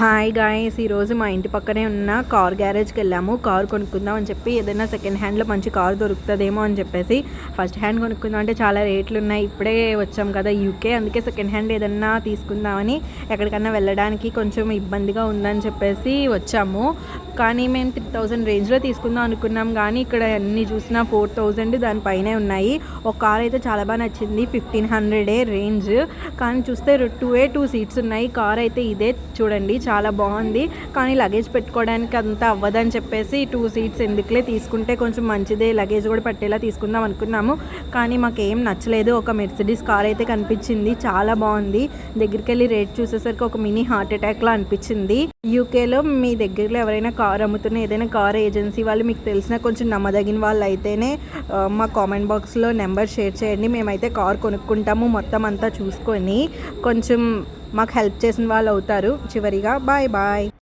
Hi guys, ఈరోజు మా ఇంటి పక్కనే ఉన్న కార్ గ్యారేజ్కి వెళ్ళాము. కార్ కొనుక్కుందాం అని చెప్పి ఏదైనా సెకండ్ హ్యాండ్లో మంచి కార్ దొరుకుతుందేమో అని చెప్పేసి. ఫస్ట్ హ్యాండ్ కొనుక్కుందాం అంటే చాలా రేట్లు ఉన్నాయి, ఇప్పుడే వచ్చాం కదా యూకే, అందుకే సెకండ్ హ్యాండ్ ఏదన్నా తీసుకుందామని. ఎక్కడికన్నా వెళ్ళడానికి కొంచెం ఇబ్బందిగా ఉందని చెప్పేసి వచ్చాము. కానీ మేము 3000 రేంజ్లో తీసుకుందాం అనుకున్నాం, కానీ ఇక్కడ అన్నీ చూసినా 4000 దానిపైనే ఉన్నాయి. ఒక కార్ అయితే చాలా బాగా నచ్చింది, 1500 రేంజ్, కానీ చూస్తే 2 సీట్స్ ఉన్నాయి. కార్ అయితే ఇదే చూడండి, చాలా బాగుంది. కానీ లగేజ్ పెట్టుకోవడానికి అంతా అవ్వదని చెప్పేసి 2 సీట్స్ ఎందుకులే, తీసుకుంటే కొంచెం మంచిదే, లగేజ్ కూడా పట్టేలా తీసుకుందాం అనుకున్నాము. కానీ మాకేం నచ్చలేదు. ఒక మెర్సిడీస్ కార్ అయితే కనిపించింది, చాలా బాగుంది. దగ్గరికి వెళ్ళి రేట్ చూసేసరికి ఒక మినీ హార్ట్ అటాక్లా అనిపించింది. యూకేలో మీ దగ్గరలో ఎవరైనా కార్ అమ్ముతున్న ఏదైనా కార్ ఏజెన్సీ వాళ్ళు మీకు తెలిసిన కొంచెం నమ్మదగిన వాళ్ళు అయితేనే మా కామెంట్ బాక్స్లో నెంబర్ షేర్ చేయండి. మేమైతే కార్ కొనుక్కుంటాము, మొత్తం అంతా చూసుకొని కొంచెం మాకు హెల్ప్ చేసిన వాళ్ళు అవుతారు చివరిగా. Bye bye.